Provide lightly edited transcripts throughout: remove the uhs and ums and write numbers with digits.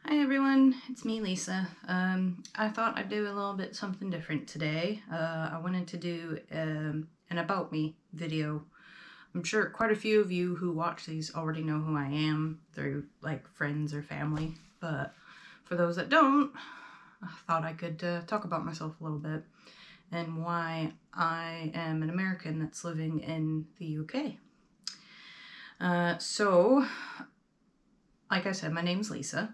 Hi everyone, it's me Lisa. I thought I'd do a little bit something different today. I wanted to do an about me video. I'm sure quite a few of you who watch these already know who I am through like friends or family, but for those that don't, I thought I could talk about myself a little bit and why I am an American that's living in the UK. So, like I said, my name's Lisa.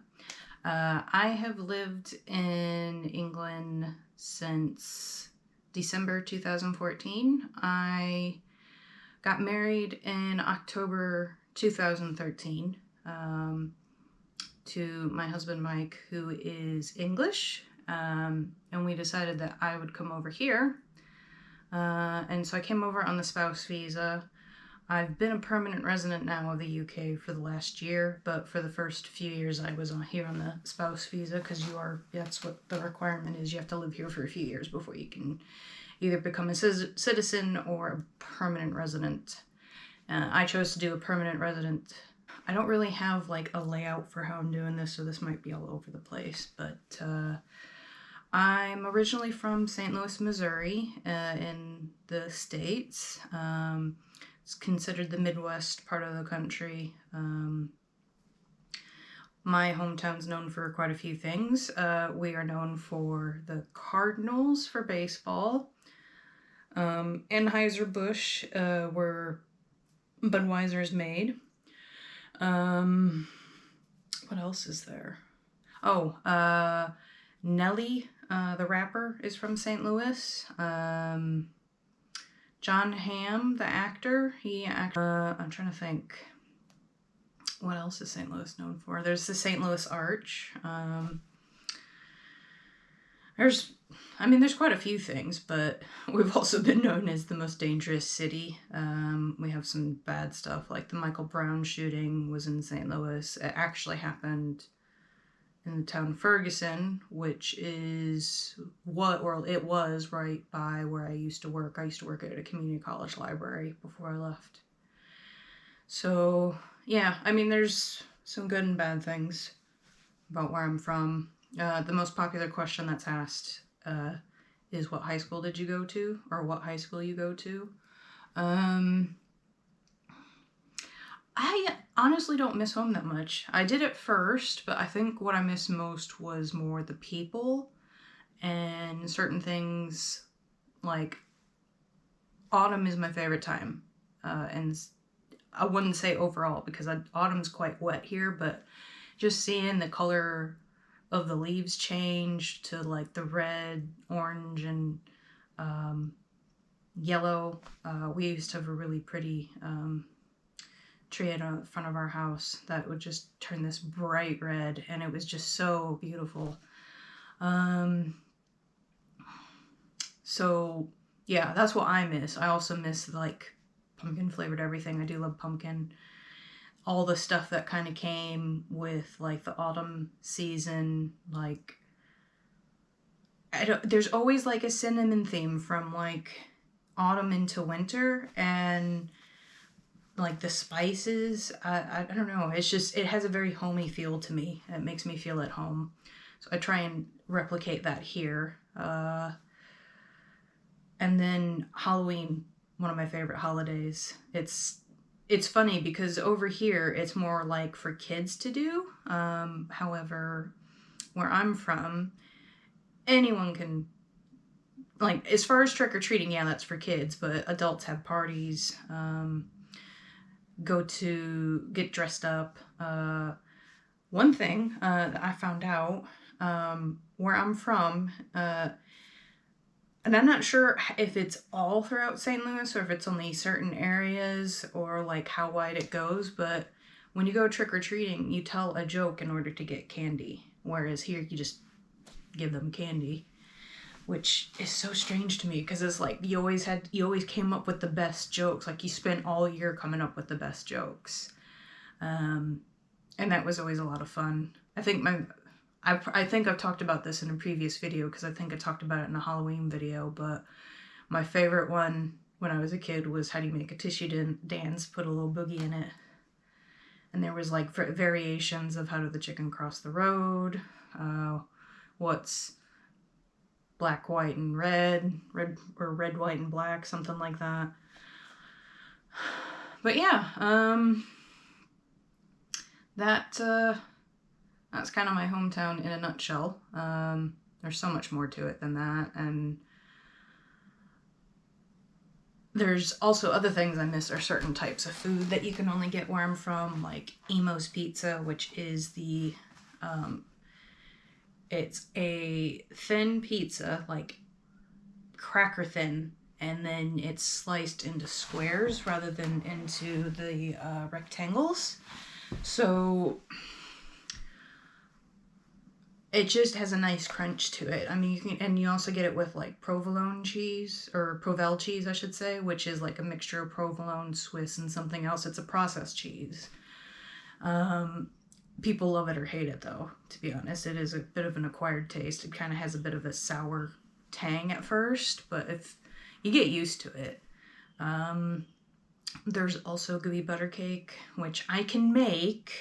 I have lived in England since December 2014. I got married in October 2013 to my husband Mike, who is English, and we decided that I would come over here. And so I came over on the spouse visa. I've been a permanent resident now of the UK for the last year, but for the first few years I was here on the spouse visa because that's what the requirement is. You have to live here for a few years before you can either become a citizen or a permanent resident. I chose to do a permanent resident. I don't really have like a layout for how I'm doing this, so this might be all over the place, but I'm originally from St. Louis, Missouri, in the States. It's considered the Midwest part of the country. My hometown's known for quite a few things. We are known for the Cardinals for baseball. Anheuser-Busch, where Budweiser is made. What else is there? Oh, Nelly, the rapper, is from St. Louis. John Hamm, the actor, I'm trying to think, what else is St. Louis known for? There's the St. Louis Arch. There's quite a few things, but we've also been known as the most dangerous city. We have some bad stuff, like the Michael Brown shooting was in St. Louis. It actually happened in the town of Ferguson, which is it was right by where I used to work. I used to work at a community college library before I left. So, yeah, there's some good and bad things about where I'm from. The most popular question that's asked is what high school did you go to, or what high school you go to. I honestly don't miss home that much. I did at first, but I think what I miss most was more the people and certain things. Like autumn is my favorite time, and I wouldn't say overall because autumn's quite wet here, but just seeing the color of the leaves change to like the red, orange, and yellow. We used to have a really pretty tree in front of our house that would just turn this bright red, and it was just so beautiful. So yeah, that's what I miss. I also miss like pumpkin flavored everything. I do love pumpkin. All the stuff that kind of came with like the autumn season, like there's always like a cinnamon theme from like autumn into winter, and like the spices, I don't know, it's just, it has a very homey feel to me. It makes me feel at home. So I try and replicate that here. And then Halloween, one of my favorite holidays. It's funny because over here it's more like for kids to do. However, where I'm from, anyone can, like, as far as trick-or-treating, yeah, that's for kids, but adults have parties, go to get dressed up. One thing that I found out, where I'm from, and I'm not sure if it's all throughout St. Louis or if it's only certain areas or like how wide it goes, but when you go trick-or-treating, you tell a joke in order to get candy, whereas here you just give them candy, which is so strange to me because it's like you always came up with the best jokes. Like you spent all year coming up with the best jokes, and that was always a lot of fun. I think I've talked about this in a previous video because I think I talked about it in a Halloween video, but my favorite one when I was a kid was how do you make a tissue dance, put a little boogie in it. And there was like variations of how did the chicken cross the road, what's black, white, and red, or red, white, and black, something like that. But yeah, that's kind of my hometown in a nutshell. There's so much more to it than that, and there's also other things I miss are certain types of food that you can only get where I'm from, like Emo's Pizza, which is it's a thin pizza, like cracker thin, and then it's sliced into squares rather than into the rectangles. So it just has a nice crunch to it. I mean, you also get it with like provolone cheese, or Provel cheese, I should say, which is like a mixture of provolone, Swiss, and something else. It's a processed cheese. People love it or hate it, though, to be honest. It is a bit of an acquired taste. It kind of has a bit of a sour tang at first, but if you get used to it. There's also gooey butter cake, which I can make,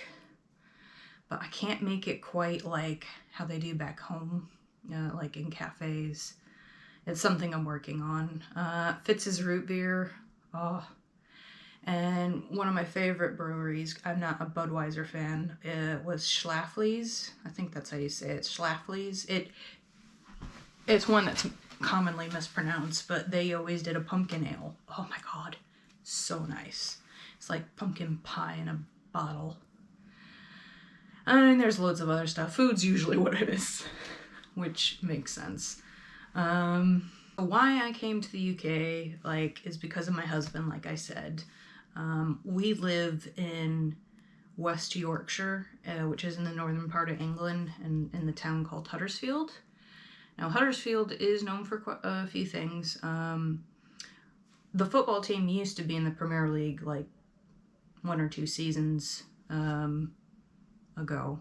but I can't make it quite like how they do back home, like in cafes. It's something I'm working on. Fitz's root beer. Oh. And one of my favorite breweries, I'm not a Budweiser fan, was Schlafly's. I think that's how you say it, Schlafly's. It's one that's commonly mispronounced, but they always did a pumpkin ale. Oh my god, so nice. It's like pumpkin pie in a bottle. I mean, there's loads of other stuff. Food's usually what it is, which makes sense. Why I came to the UK, is because of my husband, like I said. We live in West Yorkshire, which is in the northern part of England, and in the town called Huddersfield. Now, Huddersfield is known for a few things. The football team used to be in the Premier League, like 1 or 2 seasons ago.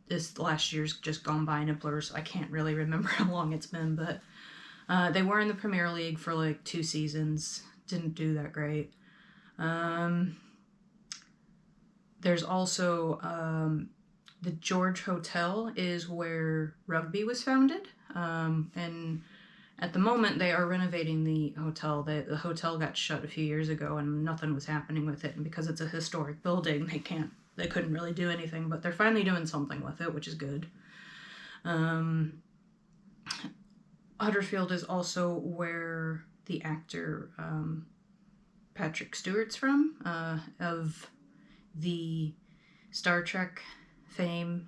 This last year's just gone by in a blur, so I can't really remember how long it's been, but they were in the Premier League for like 2 seasons. Didn't do that great. There's also the George Hotel is where rugby was founded, and at the moment they are renovating the hotel. The hotel got shut a few years ago and nothing was happening with it, and because it's a historic building, they couldn't really do anything, but they're finally doing something with it, which is good. Huddersfield is also where the actor Patrick Stewart's from, of the Star Trek fame,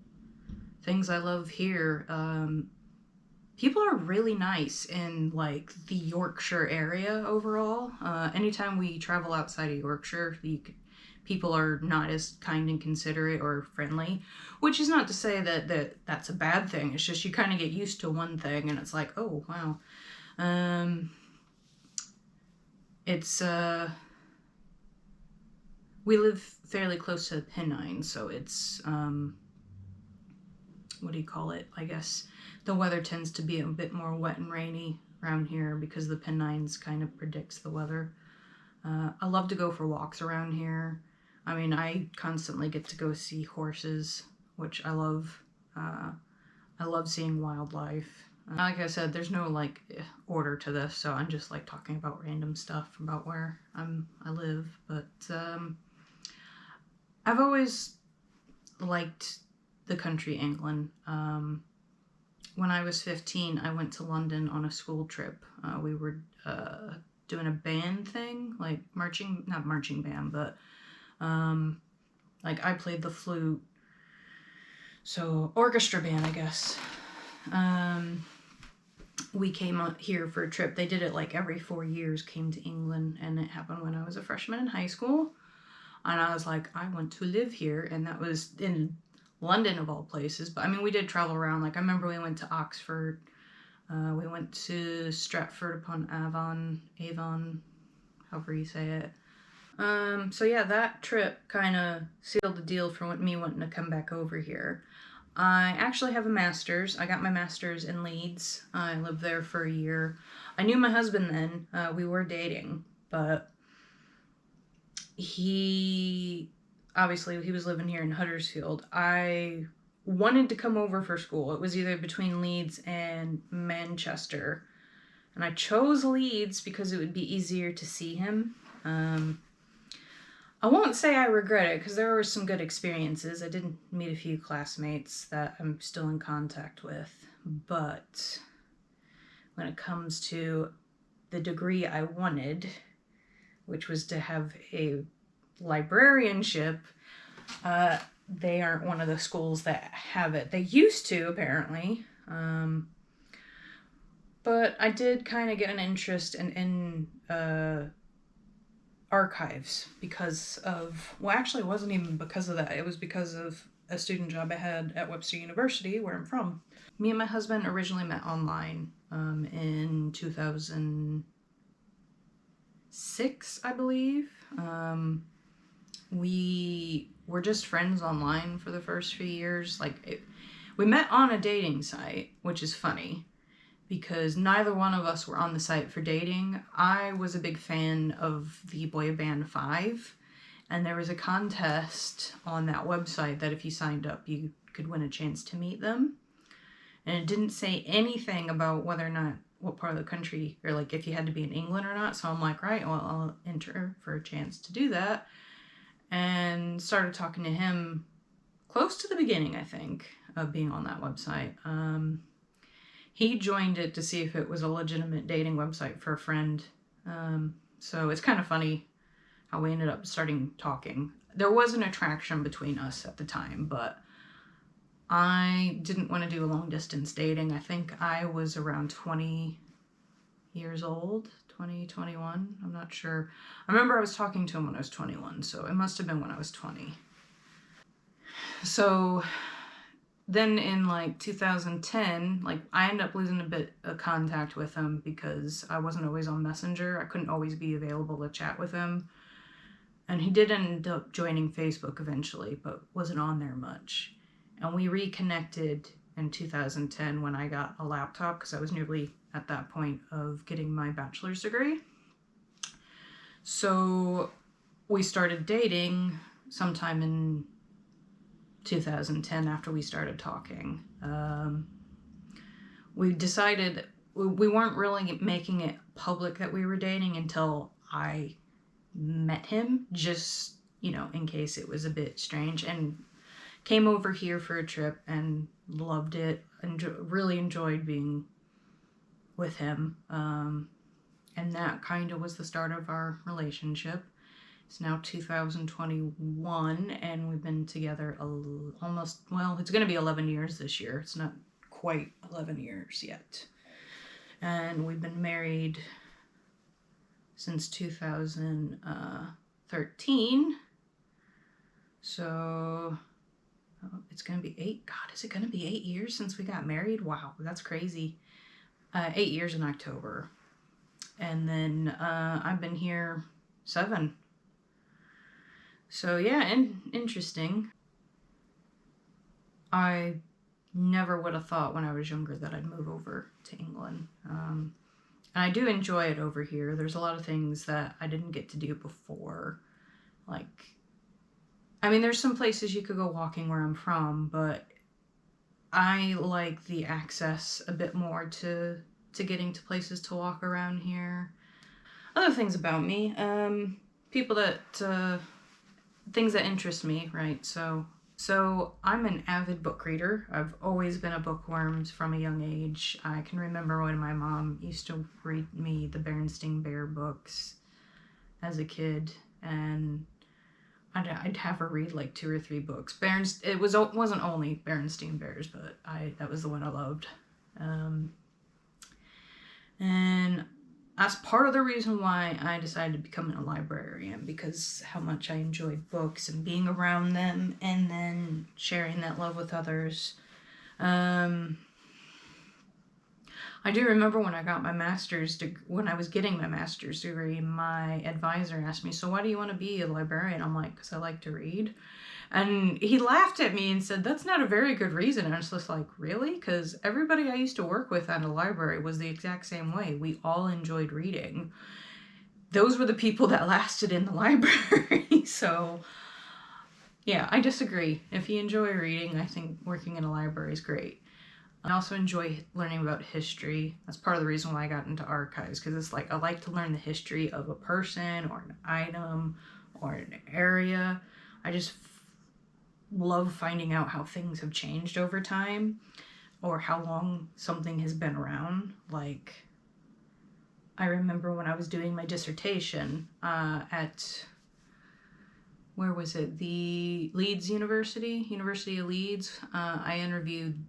Things I Love Here. People are really nice in like the Yorkshire area overall. Anytime we travel outside of Yorkshire, people are not as kind and considerate or friendly, which is not to say that that's a bad thing. It's just you kind of get used to one thing and it's like, oh, wow. We live fairly close to the Pennines, so it's, what do you call it? I guess the weather tends to be a bit more wet and rainy around here because the Pennines kind of predicts the weather. I love to go for walks around here. I mean, I constantly get to go see horses, which I love. I love seeing wildlife. Like I said, there's no like order to this, so I'm just like talking about random stuff about where I live. But I've always liked the country England. When I was 15, I went to London on a school trip. We were doing a band thing, like not marching band, but like I played the flute. So orchestra band, I guess. We came out here for a trip. They did it like every 4 years, came to England, and it happened when I was a freshman in high school. And I was like, I want to live here. And that was in London of all places. But I mean, we did travel around. Like I remember we went to Oxford. We went to Stratford upon Avon, however you say it. So yeah, that trip kind of sealed the deal for me wanting to come back over here. I actually have a master's. I got my master's in Leeds. I lived there for a year. I knew my husband then. We were dating, but he obviously he was living here in Huddersfield. I wanted to come over for school. It was either between Leeds and Manchester. And I chose Leeds because it would be easier to see him. I won't say I regret it because there were some good experiences. I did meet a few classmates that I'm still in contact with. But when it comes to the degree I wanted, which was to have a librarianship, they aren't one of the schools that have it. They used to, apparently. But I did kind of get an interest in archives because of, well, actually, it wasn't even because of that. It was because of a student job I had at Webster University, where I'm from. Me and my husband originally met online in 2006, I believe. We were just friends online for the first few years. We met on a dating site, which is funny because neither one of us were on the site for dating. I was a big fan of the boy band 5, and there was a contest on that website that if you signed up, you could win a chance to meet them. And it didn't say anything about whether or not, what part of the country, or like if you had to be in England or not. So I'm like, right, well, I'll enter for a chance to do that. And started talking to him close to the beginning, I think, of being on that website. He joined it to see if it was a legitimate dating website for a friend. So it's kind of funny how we ended up starting talking. There was an attraction between us at the time, but I didn't want to do a long distance dating. I think I was around 20 years old, 20, 21. I'm not sure. I remember I was talking to him when I was 21, so it must have been when I was 20. So then in like 2010, like I ended up losing a bit of contact with him because I wasn't always on Messenger. I couldn't always be available to chat with him. And he did end up joining Facebook eventually, but wasn't on there much. And we reconnected in 2010 when I got a laptop because I was nearly at that point of getting my bachelor's degree. So we started dating sometime in 2010 after we started talking. We decided we weren't really making it public that we were dating until I met him, just, in case it was a bit strange, and came over here for a trip and loved it and really enjoyed being with him. And that kind of was the start of our relationship. It's now 2021 and we've been together almost, well, it's going to be 11 years this year. It's not quite 11 years yet. And we've been married since 2013. So it's going to be 8. God, is it going to be 8 years since we got married? Wow, that's crazy. 8 years in October. And then I've been here 7. So yeah, interesting. I never would have thought when I was younger that I'd move over to England. And I do enjoy it over here. There's a lot of things that I didn't get to do before. There's some places you could go walking where I'm from, but I like the access a bit more to getting to places to walk around here. Other things about me, things that interest me, right? So I'm an avid book reader. I've always been a bookworm from a young age. I can remember when my mom used to read me the Berenstain Bear books as a kid, and I'd have her read like 2 or 3 books. It wasn't only Berenstain Bears, but that was the one I loved. And that's part of the reason why I decided to become a librarian, because how much I enjoyed books and being around them and then sharing that love with others. I do remember when I got my when I was getting my master's degree, my advisor asked me, so why do you want to be a librarian? I'm like, because I like to read. And he laughed at me and said, that's not a very good reason. And I was just like, really? Because everybody I used to work with at a library was the exact same way. We all enjoyed reading. Those were the people that lasted in the library. So Yeah, I disagree. If you enjoy reading, I think working in a library is great. I also enjoy learning about history. That's part of the reason why I got into archives, because it's like I like to learn the history of a person or an item or an area. I just love finding out how things have changed over time or how long something has been around. Like, I remember when I was doing my dissertation at, where was it? The Leeds University of Leeds. I interviewed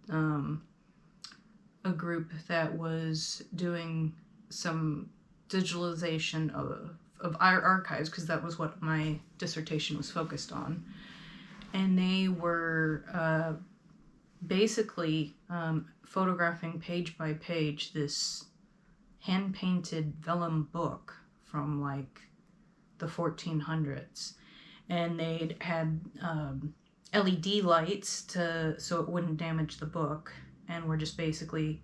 a group that was doing some digitalization of our archives, because that was what my dissertation was focused on. And they were basically photographing page by page this hand-painted vellum book from like the 1400s. And they'd had LED lights so it wouldn't damage the book, and we're just basically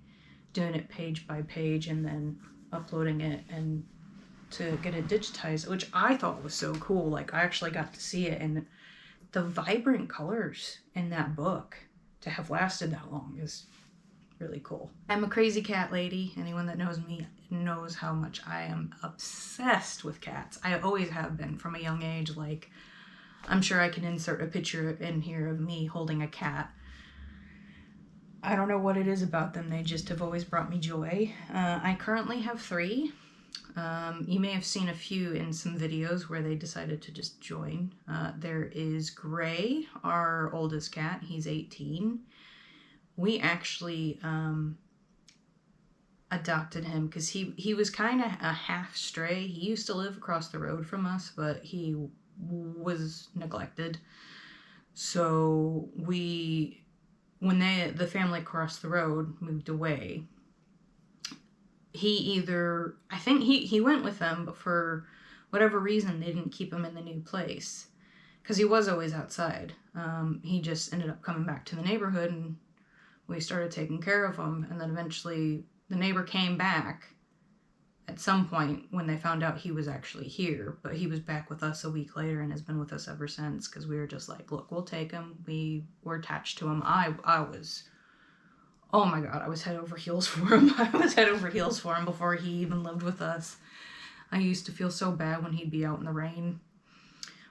doing it page by page and then uploading it and to get it digitized, which I thought was so cool. Like, I actually got to see it, and the vibrant colors in that book to have lasted that long is really cool. I'm a crazy cat lady. Anyone that knows me knows how much I am obsessed with cats. I always have been from a young age. Like, I'm sure I can insert a picture in here of me holding a cat. I don't know what it is about them. They just have always brought me joy. I currently have 3. You may have seen a few in some videos where they decided to just join. There is Gray, our oldest cat. He's 18. We actually adopted him because he was kind of a half stray. He used to live across the road from us, but he was neglected. So when the family across the road moved away, I think he went with them, but for whatever reason, they didn't keep him in the new place. Because he was always outside. He just ended up coming back to the neighborhood, and we started taking care of him. And then eventually the neighbor came back at some point when they found out he was actually here. But he was back with us a week later and has been with us ever since, because we were just like, look, we'll take him. We were attached to him. I was... Oh my god, I was head over heels for him. I was head over heels for him before he even lived with us. I used to feel so bad when he'd be out in the rain.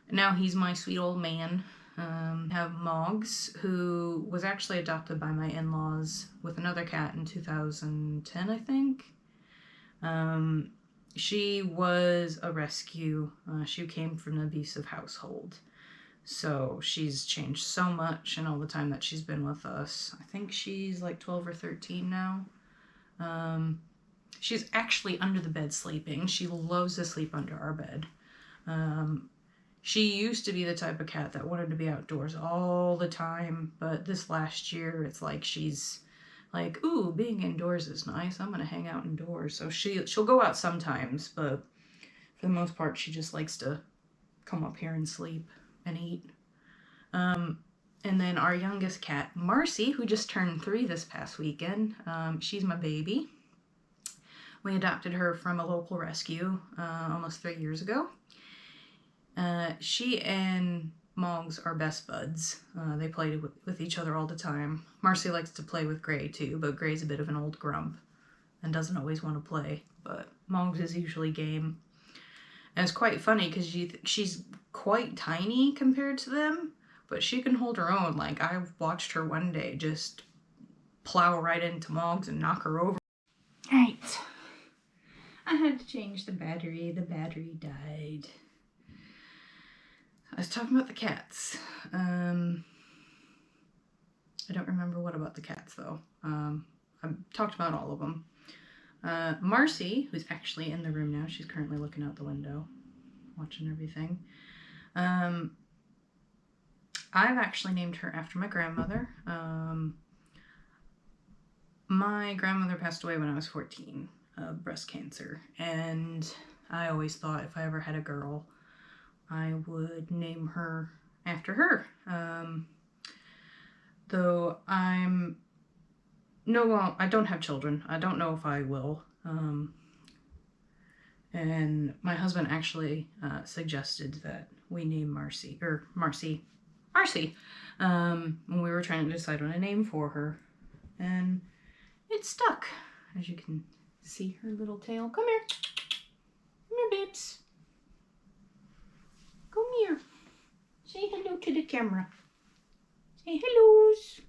Now he's my sweet old man. I have Moggs, who was actually adopted by my in-laws with another cat in 2010, I think. She was a rescue. She came from an abusive household. So she's changed so much in all the time that she's been with us. I think she's like 12 or 13 now. She's actually under the bed sleeping. She loves to sleep under our bed. She used to be the type of cat that wanted to be outdoors all the time, but this last year it's like she's like, ooh, being indoors is nice. I'm gonna hang out indoors. So she'll go out sometimes, but for the most part she just likes to come up here and sleep and eat. And then our youngest cat, Marcy, who just turned 3 this past weekend. She's my baby. We adopted her from a local rescue almost 3 years ago. She and Moggs are best buds. They play with each other all the time. Marcy likes to play with Gray too, but Gray's a bit of an old grump and doesn't always want to play. But Moggs is usually game. And it's quite funny because she's quite tiny compared to them, but she can hold her own. Like, I've watched her one day just plow right into Moggs and knock her over. Right. I had to change the battery. The battery died. I was talking about the cats. I don't remember what about the cats, though. I talked about all of them. Marcy, who's actually in the room now, she's currently looking out the window, watching everything. I've actually named her after my grandmother. My grandmother passed away when I was 14 of breast cancer, and I always thought if I ever had a girl, I would name her after her. Though I don't have children. I don't know if I will. And my husband actually suggested that we name Marcy Marcy. When we were trying to decide on a name for her. And it stuck. As you can see her little tail. Come here. Come here, babes. Come here. Say hello to the camera. Say hellos.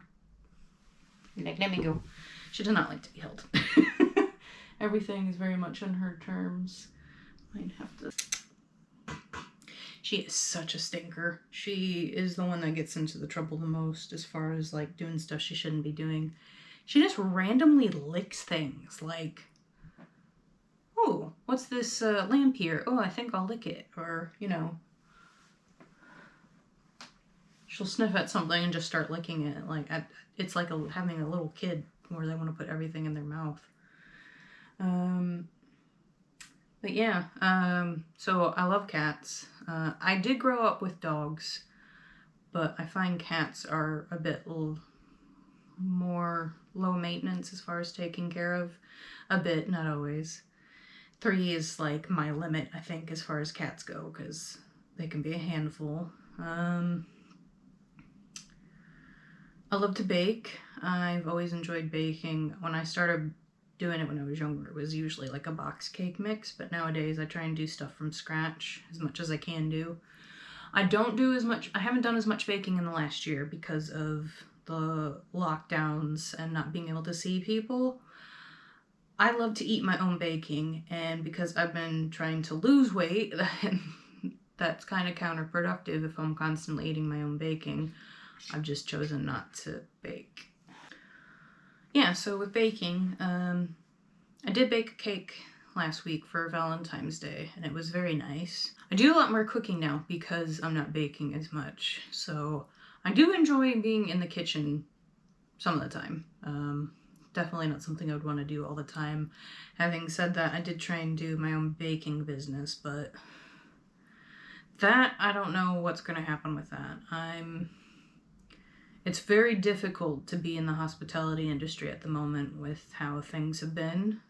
Like, let me go. She does not like to be held. Everything is very much on her terms. Might have to... She is such a stinker. She is the one that gets into the trouble the most as far as like doing stuff she shouldn't be doing. She just randomly licks things like, oh, what's this lamp here? Oh, I think I'll lick it. Or, you know, she'll sniff at something and just start licking it. Like, it's like having a little kid where they want to put everything in their mouth. But yeah, so I love cats. I did grow up with dogs, but I find cats are a bit more low maintenance as far as taking care of. A bit, not always. 3 is like my limit, I think, as far as cats go, because they can be a handful. I love to bake. I've always enjoyed baking. When I started doing it when I was younger, it was usually like a box cake mix, but nowadays I try and do stuff from scratch as much as I can do. I haven't done as much baking in the last year because of the lockdowns and not being able to see people. I love to eat my own baking, and because I've been trying to lose weight, that's kind of counterproductive if I'm constantly eating my own baking. I've just chosen not to bake. Yeah, so with baking, I did bake a cake last week for Valentine's Day, and it was very nice. I do a lot more cooking now because I'm not baking as much, so I do enjoy being in the kitchen some of the time. Definitely not something I would want to do all the time. Having said that, I did try and do my own baking business, but that, I don't know what's going to happen with that. It's very difficult to be in the hospitality industry at the moment with how things have been.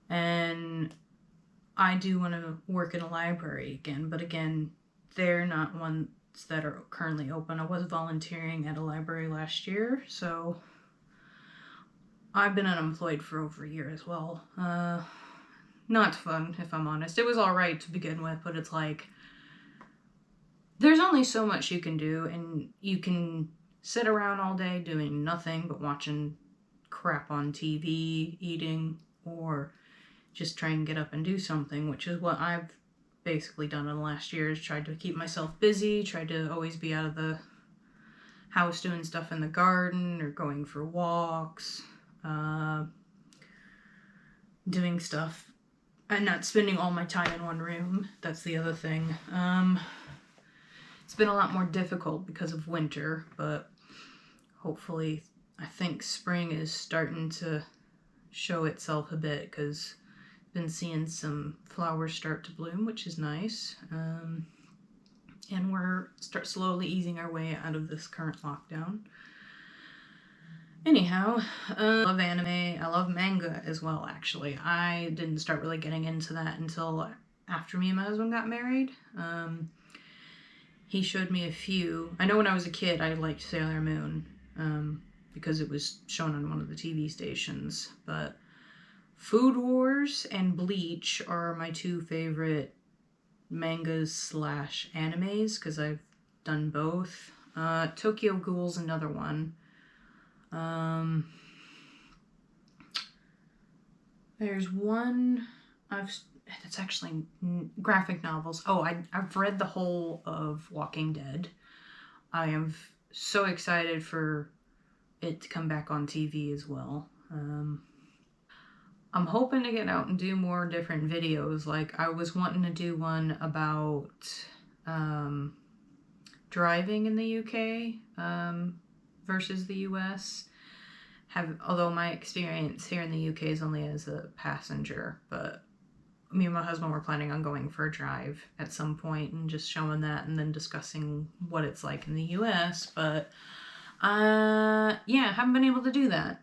And I do want to work in a library again, but again, they're not ones that are currently open. I was volunteering at a library last year, so I've been unemployed for over a year as well. Not fun, if I'm honest. It was alright to begin with, but it's like, there's only so much you can do, and you can sit around all day doing nothing but watching crap on TV, eating, or just try and get up and do something, which is what I've basically done in the last year, is tried to keep myself busy, tried to always be out of the house doing stuff in the garden, or going for walks, doing stuff, and not spending all my time in one room. That's the other thing. It's been a lot more difficult because of winter, but hopefully, I think spring is starting to show itself a bit, because I've been seeing some flowers start to bloom, which is nice. And we're slowly easing our way out of this current lockdown. Anyhow, I love anime. I love manga as well, actually. I didn't start really getting into that until after me and my husband got married. He showed me a few. I know when I was a kid, I liked Sailor Moon, because it was shown on one of the TV stations. But Food Wars and Bleach are my 2 favorite mangas / animes, because I've done both. Tokyo Ghoul's another one. There's one it's actually graphic novels. Oh, I've read the whole of Walking Dead. I am so excited for it to come back on TV as well. I'm hoping to get out and do more different videos. Like, I was wanting to do one about driving in the UK versus the US. Although my experience here in the UK is only as a passenger, but me and my husband were planning on going for a drive at some point and just showing that and then discussing what it's like in the US. But yeah, haven't been able to do that.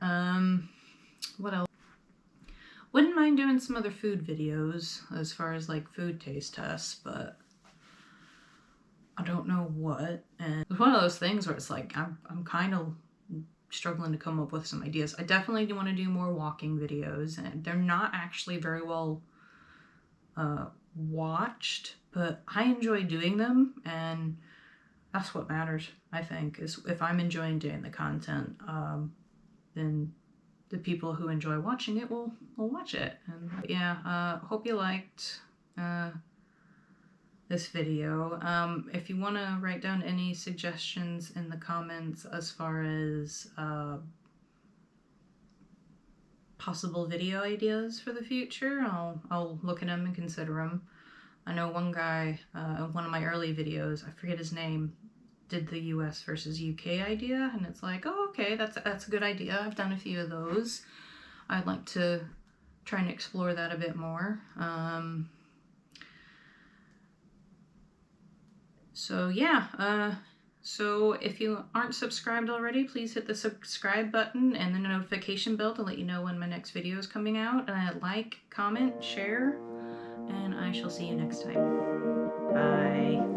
What else? Wouldn't mind doing some other food videos as far as like food taste tests, but I don't know what. And it's one of those things where it's like, I'm kind of struggling to come up with some ideas. I definitely do want to do more walking videos, and they're not actually very well watched, but I enjoy doing them, and that's what matters, I think, is if I'm enjoying doing the content, then the people who enjoy watching it will watch it. And yeah, hope you liked this video. If you want to write down any suggestions in the comments as far as possible video ideas for the future, I'll look at them and consider them. I know one guy in one of my early videos, I forget his name, did the US versus UK idea, and it's like, oh, okay, that's a good idea. I've done a few of those. I'd like to try and explore that a bit more. So yeah, so if you aren't subscribed already, please hit the subscribe button and the notification bell to let you know when my next video is coming out. Like, comment, share, and I shall see you next time. Bye.